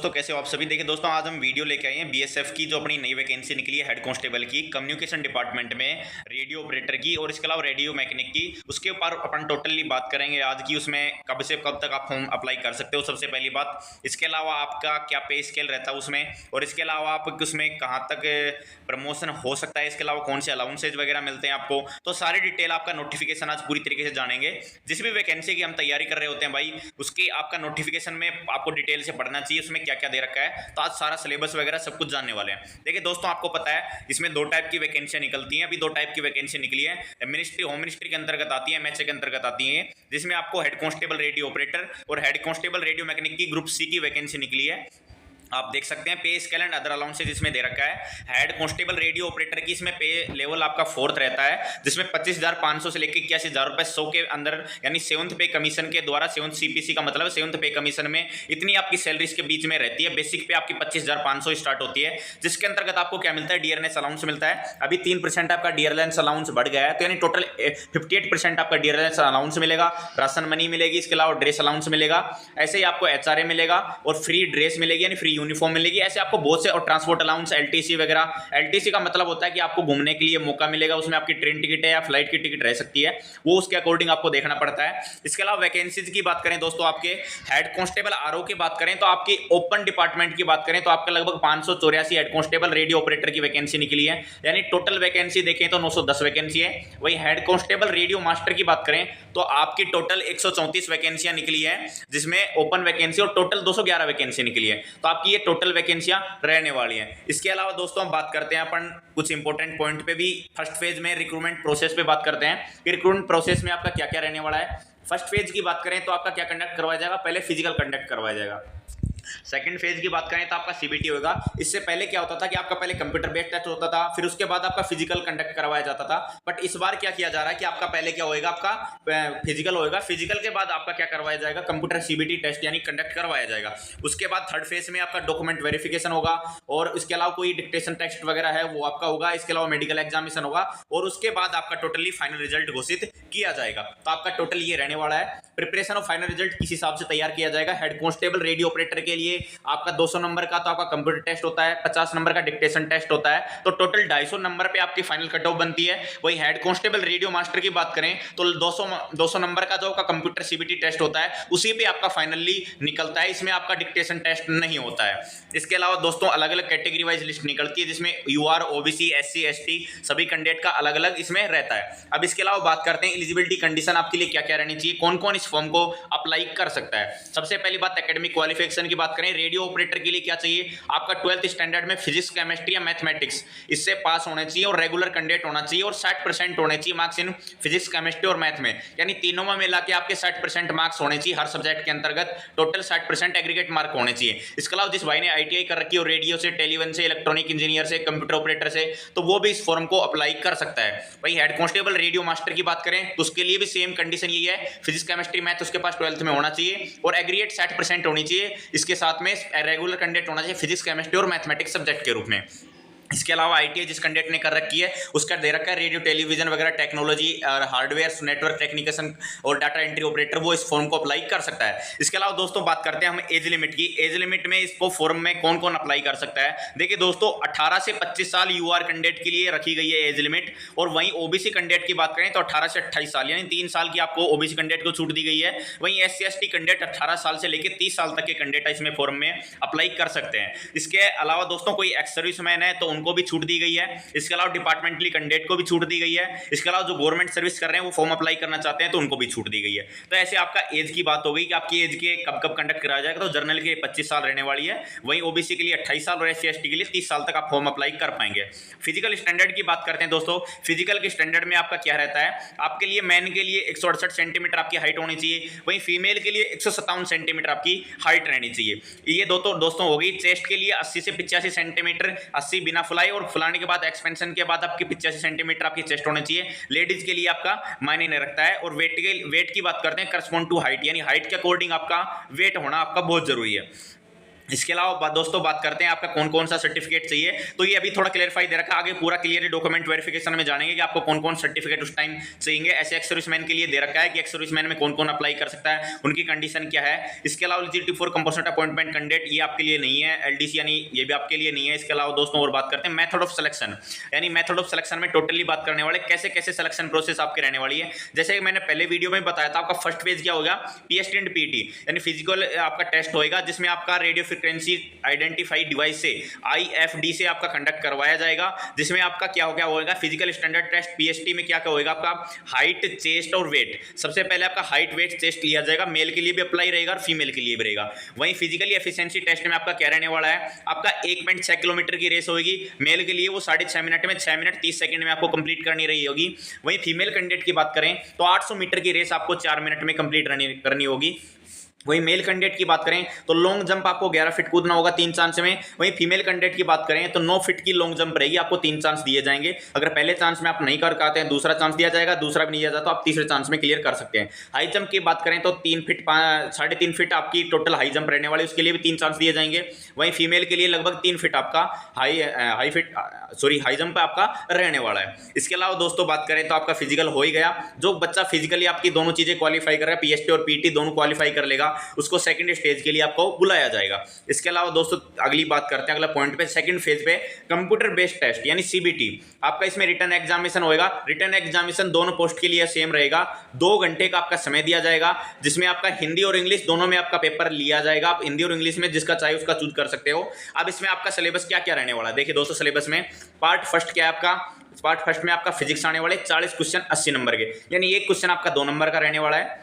दोस्तों, कैसे हो आप सभी। देखिए दोस्तों, आज हम वीडियो लेके आए हैं बीएसएफ की जो अपनी नई वैकेंसी निकली है हेड कांस्टेबल की कम्युनिकेशन डिपार्टमेंट में, रेडियो ऑपरेटर की और इसके अलावा रेडियो मैकेनिक की। उसके ऊपर अपन टोटली बात करेंगे आज की, उसमें कब से कब तक आप फॉर्म अप्लाई कर सकते हो, सबसे पहली बात। इसके अलावा आपका क्या पे स्केल रहता है उसमें, और इसके अलावा आप उसमें कहाँ तक प्रमोशन हो सकता है, इसके अलावा कौन से अलाउंसेज वगैरह मिलते हैं आपको, तो सारी डिटेल आपका नोटिफिकेशन आज पूरी तरीके से जानेंगे। जिस भी वैकेंसी की हम तैयारी कर रहे होते हैं भाई, उसकी आपका नोटिफिकेशन में आपको डिटेल से पढ़ना चाहिए, उसमें क्या क्या दे रखा है। तो आज सारा सिलेबस वगैरह सब कुछ जानने वाले हैं। देखिए दोस्तों, आपको पता है इसमें दो टाइप की वैकेंसियां निकलती हैं। अभी दो टाइप की वैकेंसी निकली है, मिनिस्ट्री होम मिनिस्ट्री के अंतर्गत आती है, एमएचए के अंतर्गत आती है, जिसमें आपको हेड कांस्टेबल रेडियो ऑपरेटर और हेड कांस्टेबल रेडियो मैकेनिक की ग्रुप सी की वैकेंसी निकली है। आप देख सकते हैं पे स्केल एंड अदर अलाउंसेज इसमें दे रखा है। हेड कांस्टेबल रेडियो ऑपरेटर की इसमें पे लेवल आपका 4th रहता है, जिसमें 25,500 से लेकर 81,000 रुपए 100 के अंदर, यानी 7th पे कमीशन के द्वारा, 7th सीपीसी का मतलब 7th पे कमीशन में इतनी आपकी सैलरी इसके बीच में रहती है। बेसिक पे आपकी 25,500 स्टार्ट होती है, जिसके अंतर्गत आपको क्या मिलता है, डीआरएनएस अलाउंस मिलता है। अभी 3% आपका डीआरएनएस अलाउंस बढ़ गया है, तो यानी टोटल 58% आपका डीआरएनएस अलाउंस मिलेगा। राशन मनी मिलेगी, इसके अलावा ड्रेस अलाउंस मिलेगा, ऐसे ही आपको एचआरए मिलेगा और फ्री ड्रेस मिलेगी, यानी फ्री यूनिफॉर्म मिलेगी। ऐसे आपको बहुत से, और ट्रांसपोर्ट अलाउंस, एलटीसी वगैरह। एलटीसी का मतलब होता है कि आपको घूमने के लिए मौका मिलेगा, उसमें आपकी ट्रेन टिकट है या फ्लाइट की टिकट रह सकती है, वो उसके अकॉर्डिंग आपको देखना पड़ता है। इसके अलावा वैकेंसीज की बात करें दोस्तों, आपके हेड कांस्टेबल आरओ की बात करें तो आपकी ओपन डिपार्टमेंट की बात करें तो आपका लगभग 584 हेड कांस्टेबल रेडियो ऑपरेटर की वैकेंसी निकली है, यानी टोटल वैकेंसी देखें तो 910 वैकेंसी है। वही हेड कांस्टेबल रेडियो मास्टर की बात करें तो आपकी टोटल 134 वैकेंसियां निकली है, जिसमें ओपन वैकेंसी और टोटल 211 वैकेंसी निकली है। तो आपकी ये टोटल वैकेंसियां रहने वाली हैं। इसके अलावा दोस्तों हम बात करते हैं अपन कुछ इंपॉर्टेंट पॉइंट पे भी। फर्स्ट फेज में रिक्रूटमेंट प्रोसेस पे बात करते हैं कि रिक्रूटमेंट प्रोसेस में आपका क्या क्या रहने वाला है। फर्स्ट फेज की बात करें तो आपका क्या कंडक्ट करवाया जाएगा, पहले फिजिकल कंडक्ट करवाया जाएगा। सेकंड फेज की बात करें तो आपका सीबीटी होगा। इससे पहले क्या होता था कि आपका पहले कंप्यूटर बेस्ड टेस्ट होता था, फिर उसके बाद आपका फिजिकल कंडक्ट करवाया जाता था। बट इस बार क्या किया जा रहा है कि आपका पहले क्या होएगा, आपका फिजिकल होएगा, फिजिकल के बाद आपका क्या करवाया जाएगा, कंप्यूटर सीबीटी टेस्ट यानी कंडक्ट करवाया जाएगा। उसके बाद थर्ड फेज में आपका डॉक्यूमेंट वेरिफिकेशन होगा, और इसके अलावा कोई डिक्टेशन टेस्ट वगैरह है वो आपका होगा। इसके अलावा मेडिकल एग्जामिनेशन होगा, और उसके बाद आपका टोटली फाइनल रिजल्ट घोषित किया जाएगा। तो आपका टोटल ये रहने वाला है। प्रिपरेशन ऑफ फाइनल रिजल्ट किस हिसाब से तैयार किया जाएगा, हेड कांस्टेबल रेडियो ऑपरेटर के लिए आपका 200 नंबर का तो आपका कंप्यूटर टेस्ट होता है, 50 नंबर का डिक्टेशन टेस्ट होता है, तो टोटल 250 नंबर पे आपकी फाइनल कट ऑफ बनती है। वही हेड कांस्टेबल रेडियो मास्टर की बात करें तो 200 नंबर का जो आपका कंप्यूटर सीबीटी टेस्ट होता है, उसी पे आपका फाइनली निकलता है, इसमें आपका डिक्टेशन टेस्ट नहीं होता है। इसके अलावा दोस्तों अलग अलग कैटेगरी वाइज लिस्ट निकलती है, जिसमें यूआर, ओबीसी, एससी, एसटी सभी कैंडिडेट का अलग अलग इसमें रहता है। अब इसके अलावा बात करते हैं एलिजिबिलिटी कंडीशन आपके लिए क्या क्या रहनी चाहिए, कौन कौन इस फॉर्म को अप्लाई कर सकता है। सबसे पहली बात एकेडमिक क्वालिफिकेशन की बात करें, रेडियो ऑपरेटर के लिए क्या चाहिए, आपका 12th स्टैंडर्ड में फिजिक्स, केमिस्ट्री या मैथमेटिक्स इससे पास होने चाहिए, और रेगुलर कैंडिडेट होना चाहिए, और 60% होने चाहिए मार्क्स इन फिजिक्स, केमिस्ट्री और मैथ में, यानी तीनों में मिला के आपके 60% मार्क्स होने चाहिए हर सब्जेक्ट के अंतर्गत, टोटल 60% एग्रीगेट मार्क होने चाहिए। इसके अलावा जिस भाई ने आईटीआई कर रखी हो रेडियो से, टेलीवन से, इलेक्ट्रॉनिक इंजीनियर से, कंप्यूटर ऑपरेटर से, तो वो भी इस फॉर्म को अप्लाई कर सकता है। वही हेड कांस्टेबल रेडियो मास्टर की बात करें तो उसके लिए भी सेम कंडीशन यही है, फिजिक्स, केमिस्ट्री, मैथ उसके पास 12th में होना चाहिए, और एग्रीगेट 60% होनी चाहिए। इसके साथ में रेगुलर कैंडिडेट होना चाहिए फिजिक्स, केमिस्ट्री और मैथमेटिक्स सब्जेक्ट के रूप में। इसके अलावा आईटीआई जिस कैंडिडेट ने कर रखी है उसका दे रखा है रेडियो, टेलीविजन वगैरह टेक्नोलॉजी और हार्डवेयर, नेटवर्क टेक्नीशियन और डाटा एंट्री ऑपरेटर, वो इस फॉर्म को अप्लाई कर सकता है। इसके अलावा दोस्तों बात करते हैं हम एज लिमिट की। एज लिमिट में इसको फॉर्म में कौन कौन अप्लाई कर सकता है। देखिए दोस्तों, 18 से 25 साल यूआर कैंडिडेट के लिए रखी गई है एज लिमिट, और वहीं ओबीसी कैंडिडेट की बात करें तो 18 से 28 साल, यानी 3 साल की आपको ओबीसी कैंडिडेट को छूट दी गई है। वहीं एससी एसटी कैंडिडेट 18 साल से लेकर 30 साल तक के कैंडिडेट इसमें फॉर्म में अप्लाई कर सकते हैं। इसके अलावा दोस्तों कोई एक्स सर्विसमैन है तो उनको भी छूट दी गई है। इसके अलावा डिपार्टमेंटली कैंडिडेट को भी छूट दी गई है। इसके अलावा जो गवर्नमेंट सर्विस कर रहे हैं वो फॉर्म अप्लाई करना चाहते हैं तो उनको भी छूट दी गई है। तो ऐसे आपका एज की बात हो गई कि आपकी एज के कब कब कंडक्ट कराया जाएगा, तो जर्नल के लिए 25 साल रहने वाली है, वहीं ओबीसी के लिए 28 साल और एससी एसटी के लिए 30 साल तक आप फॉर्म अप्लाई कर पाएंगे। फिजिकल स्टैंडर्ड की बात करते हैं दोस्तों, फिजिकल के स्टैंडर्ड में आपका क्या रहता है, आपके लिए मैन के लिए 168 सेंटीमीटर आपकी हाइट होनी चाहिए, वहीं फीमेल के लिए 157 सेंटीमीटर आपकी हाइट रहनी चाहिए। ये दोस्तों हो गई। चेस्ट के लिए 80 से 85 सेंटीमीटर, 80 बिना फुलाई, और फुलाने के बाद एक्सपेंशन के बाद आपकी 85 सेंटीमीटर आपकी चेस्ट होनी चाहिए। लेडीज के लिए आपका मायने नहीं रखता है। और वेट की बात करते हैं करस्पॉन्ड टू हाइट, यानी हाइट के अकॉर्डिंग आपका वेट होना आपका बहुत जरूरी है। इसके अलावा दोस्तों बात करते हैं आपका कौन कौन सा सर्टिफिकेट चाहिए। तो ये अभी थोड़ा क्लियरफाई दे रखा है, आगे पूरा क्लियर डॉक्यूमेंट वेरिफिकेशन में जानेंगे कि आपको कौन कौन सर्टिफिकेट उस टाइम चाहिए। ऐसे एक्स सर्विसमैन के लिए दे रखा है कि एक्स सर्विसमैन में कौन कौन अप्लाई कर सकता है, उनकी कंडीशन क्या है। इसके अलावा eligibility for compulsory appointment candidate, ये आपके लिए नहीं है। एलडीसी यानी ये भी आपके लिए नहीं है। इसके अलावा दोस्तों और बात करते हैं मेथड ऑफ सिलेक्शन, यानी मेथड ऑफ सिलेक्शन में टोटली बात करने वाले कैसे कैसे सिलेक्शन प्रोसेस आपके रहने वाली है। जैसे मैंने पहले वीडियो में बताया था, आपका फर्स्ट फेज क्या होगा, पीएसटी एंड पीटी यानी फिजिकल आपका टेस्ट होएगा, जिसमें आपका रेडियो फ्रिक्वेंसी आइडेंटिफाई डिवाइस से आईएफडी से आपका कंडक्ट करवाया जाएगा, जिसमें आपका क्या होगा फिजिकल स्टैंडर्ड टेस्ट पीएसटी में क्या होगा आपका हाइट, चेस्ट और वेट। सबसे पहले आपका हाइट, वेट, चेस्ट लिया जाएगा, मेल के लिए भी अप्लाई रहेगा और फीमेल के लिए भी रहेगा। वहीं फिजिकली एफिशिएंसी टेस्ट में आपका क्या रहने वाला है, आपका 1.6 किलोमीटर की रेस होगी, मेल के लिए वो 6.5 मिनट में 6 मिनट 30 सेकंड में आपको कंप्लीट करनी रही होगी। वहीं फीमेल कैंडिडेट की बात करें तो 800 मीटर की रेस आपको 4 मिनट में कंप्लीट करनी होगी। वहीं मेल कैंडिडेट की बात करें तो लॉन्ग जंप आपको 11 फीट कूदना होगा 3 चांस में। वहीं फीमेल कैंडिडेट की बात करें तो 9 फीट की लॉन्ग जंप रहेगी, आपको 3 चांस दिए जाएंगे। अगर पहले चांस में आप नहीं कर पाते हैं, दूसरा चांस दिया जाएगा, दूसरा भी नहीं दिया जाता तो आप तीसरे चांस में क्लियर कर सकते हैं। हाई जंप की बात करें तो 3 फीट 3.5 फीट आपकी टोटल हाई जंप रहने वाली, उसके लिए भी 3 चांस दिए जाएंगे। वहीं फीमेल के लिए लगभग 3 फीट आपका हाई जंप आपका रहने वाला है। इसके अलावा दोस्तों बात करें तो आपका फिजिकल हो ही गया। जो बच्चा फिजिकली आपकी दोनों चीजें क्वालिफाई कर रहा है, पीएसटी और पीटी दोनों क्वालिफाई कर लेगा, उसको सेकंड स्टेज के लिए आपको बुलाया जाएगा। इसके अलावा दोस्तों अगली बात करते हैं अगला पॉइंट पे, सेकंड फेज पे कंप्यूटर बेस्ड टेस्ट यानी सीबीटी। आपका इसमें रिटन एग्जामिनेशन होएगा। रिटन एग्जामिनेशन दोनों पोस्ट के लिए सेम रहेगा। 2 घंटे का आपका समय दिया जाएगा, जिसमें आपका हिंदी और इंग्लिश दोनों में आपका पेपर लिया जाएगा। आप हिंदी और इंग्लिश में जिसका चाहे उसका चूज कर सकते हो। अब इसमें आपका सिलेबस क्या क्या रहने वाला है, देखिए दोस्तों सिलेबस में पार्ट फर्स्ट क्या है आपका, पार्ट फर्स्ट में आपका फिजिक्स आने वाले 40 क्वेश्चन 80 नंबर के, यानी एक क्वेश्चन आपका 2 नंबर का रहने वाला है।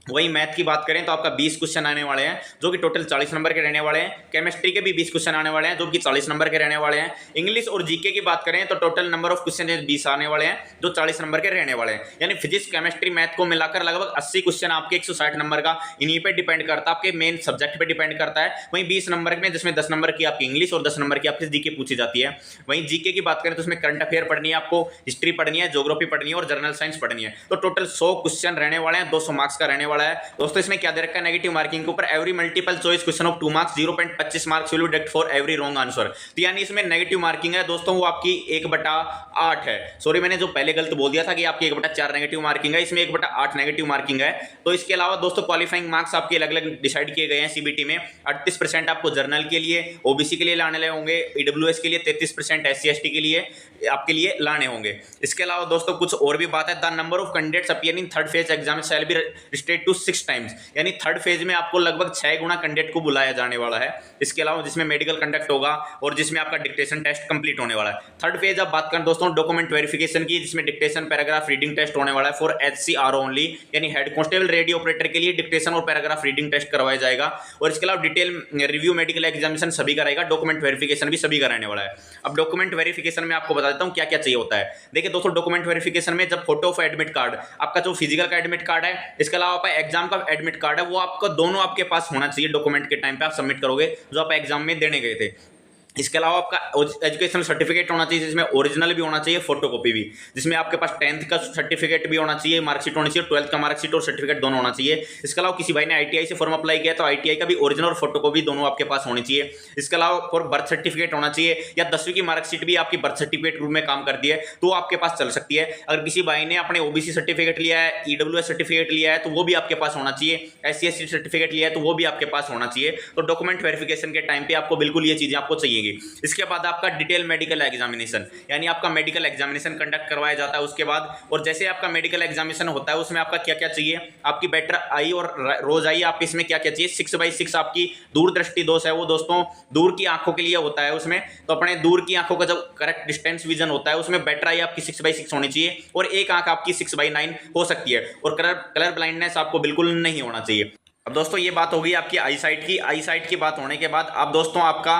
वही मैथ की बात करें तो आपका 20 क्वेश्चन आने वाले हैं, जो कि टोटल 40 नंबर के रहने वाले हैं। केमिस्ट्री के भी 20 क्वेश्चन आने वाले हैं, जो कि 40 नंबर के रहने वाले हैं। इंग्लिश और जीके की बात करें तो टोटल नंबर ऑफ क्वेश्चन 20 आने वाले हैं, जो 40 नंबर के रहने वाले हैं। यानी फिजिक्स, केमिस्ट्री, मैथ को मिलाकर लगभग 80 क्वेश्चन आपके 160 नंबर का इन्हीं पे डिपेंड करता है, आपके मेन सब्जेक्ट पे डिपेंड करता है। वहीं 20 नंबर में जिसमें 10 नंबर की आपकी इंग्लिश और 10 नंबर की आपकी जीके पूछी जाती है। वहीं जीके की बात करें तो उसमें करंट अफेयर पढ़नी है, आपको हिस्ट्री पढ़नी है, ज्योग्राफी पढ़नी है और जनरल साइंस पढ़नी है। तो टोटल 100 क्वेश्चन रहने वाले हैं, 200 मार्क्स का रहने वाला है। दोस्तों इसमें क्या दे रखा है, नेगेटिव मार्किंग के ऊपर every multiple choice question of 2 marks 0.25 marks will be deduct for every wrong answer. तो यानी इसमें नेगेटिव मार्किंग है दोस्तों, वो आपकी 1/8 है। सॉरी मैंने जो पहले गलत बोल दिया था कि आपकी 1/4 नेगेटिव मार्किंग है, इसमें 1/8 नेगेटिव मार्किंग है। तो इसके अलावा दोस्तों क्वालिफाइंग मार्क्स आपके अलग अलग डिसाइड किए गए हैं सीबीटी में। 38% आपको जर्नल के लिए, ओबीसी के लिए लाने लगे होंगे, ईडब्ल्यूएस के लिए 33%, एससी एसटी के लिए आपके लिए लाने होंगे। इसके अलावा दोस्तों कुछ और भी बात है, the number of candidates appearing third phase exam shall be restricted to 6 times, यानी थर्ड फेज में आपको लगभग 6 गुना कैंडिडेट को बुलाया जाने वाला है। इसके अलावा जिसमें मेडिकल कंडक्ट होगा और जिसमें आपका डिक्टेशन टेस्ट कंप्लीट होने वाला है। थर्ड फेज अब बात करें दोस्तों डॉक्यूमेंट वेरिफिकेशन की, जिसमें डिक्टेशन, पैराग्राफ, रीडिंग टेस्ट होने वाला है फॉर एचसीआरओ ओनली, यानी हेड कांस्टेबल रेडियो ऑपरेटर के लिए डिक्टेशन और पैराग्राफ रीडिंग टेस्ट करवाया जाएगा। और इसके अलावा डिटेल रिव्यू मेडिकल एग्जामिनेशन सभी का रहेगा, डॉक्यूमेंट वेरिफिकेशन भी सभी का रहने वाला है। अब डॉक्यूमेंट वेरिफिकेशन में आपको बता देता हूं क्या क्या चाहिए होता है। देखिए दोस्तों डॉक्यूमेंट वेरिफिकेशन में जब फोटो ऑफ एडमिट कार्ड, आपका जो फिजिकल का एडमिट कार्ड है, इसके अलावा आपका एग्जाम का एडमिट कार्ड है, वो आपका दोनों आपके पास होना चाहिए डॉक्यूमेंट के टाइम पे आप सबमिट करोगे जो आप एग्जाम में देने गए थे। इसके अलावा आपका एजुकेशनल सर्टिफिकेट होना चाहिए, जिसमें ओरिजिनल भी होना चाहिए, फोटोकॉपी भी, जिसमें आपके पास 10th का सर्टिफिकेट भी होना चाहिए, मार्कशीट होनी चाहिए, 12th का मार्कशीट और सर्टिफिकेट दोनों होना चाहिए। इसके अलावा किसी भाई ने आईटीआई से फॉर्म अप्लाई किया तो आईटीआई का भी ओरिजिनल और फोटोकॉपी दोनों आपके पास होनी चाहिए। इसके अलावा फॉर बर्थ सर्टिफिकेट होना चाहिए, या 10वीं की मार्कशीट भी आपकी बर्थ सर्टिफिकेट रूप में काम करती है तो आपके पास चल सकती है। अगर किसी भाई ने अपने ओबीसी सर्टिफिकेट लिया है, ईडब्ल्यूएस सर्टिफिकेट लिया है तो वो भी आपके पास होना चाहिए, एससी एसटी सर्टिफिकेट लिया है तो वो भी आपके पास होना चाहिए। तो डॉक्यूमेंट वेरिफिकेशन के टाइम पे आपको बिल्कुल ये चीजें आपको चाहिएगी। इसके बाद आपका डिटेल मेडिकल एग्जामिनेशन, यानी आपका मेडिकल एग्जामिनेशन कंडक्ट करवाया जाता है उसके बाद। और जैसे आपका मेडिकल एग्जामिनेशन होता है उसमें आपका क्या क्या चाहिए, आपकी बेटर आई और रोज आई, आप इसमें क्या क्या चाहिए, 6/6 आपकी दूरदृष्टि दोष है, वो दोस्तों दूर की आंखों के लिए होता है उसमें। तो अपने दूर की आंखों का जब करेक्ट डिस्टेंस विजन होता है उसमें बेटर आई आपकी 6/6 होनी चाहिए, और एक आंख आपकी 6/9 हो सकती है। और कलर ब्लाइंडनेस आपको बिल्कुल नहीं होना चाहिए। अब दोस्तों ये बात होगी आपकी आई साइट की बात होने के बाद अब दोस्तों आपका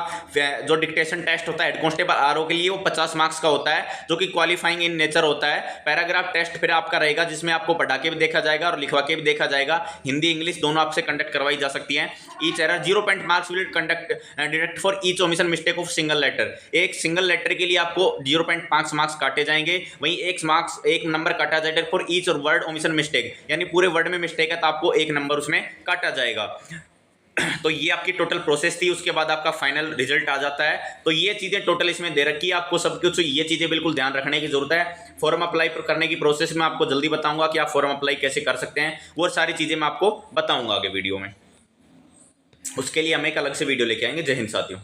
जो डिक्टेशन टेस्ट होता है हेड कांस्टेबल आरओ के लिए वो 50 मार्क्स का होता है, जो कि क्वालिफाइंग इन नेचर होता है। पैराग्राफ टेस्ट फिर आपका रहेगा, जिसमें आपको पढ़ा के भी देखा जाएगा और लिखवा के भी देखा जाएगा, हिंदी इंग्लिश दोनों आपसे कंडक्ट करवाई जा सकती है। Each error 0 point marks will deduct for each omission mistake of single letter, एक सिंगल लेटर के लिए आपको 0.5 मार्क्स काटे जाएंगे। वहीं एक नंबर काटा जाएगा फॉर ईच और वर्ड ओमिशन मिस्टेक, यानी पूरे वर्ड में मिस्टेक है तो आपको 1 नंबर उसमें काटा जाएगा। तो ये आपकी टोटल प्रोसेस थी, उसके बाद आपका फाइनल रिजल्ट आ जाता है। तो ये चीज़ें टोटल इसमें दे रखी है आपको सब कुछ, ये चीज़ें बिल्कुल ध्यान रखने की जरूरत है। फॉर्म अप्लाई करने की प्रोसेस में आपको जल्दी बताऊंगा कि आप फॉर्म अप्लाई कैसे कर सकते हैं, वो सारी चीज़ें मैं आपको बताऊंगा आगे वीडियो में। उसके लिए हम एक अलग से वीडियो लेके आएंगे। जय हिंद साथियों।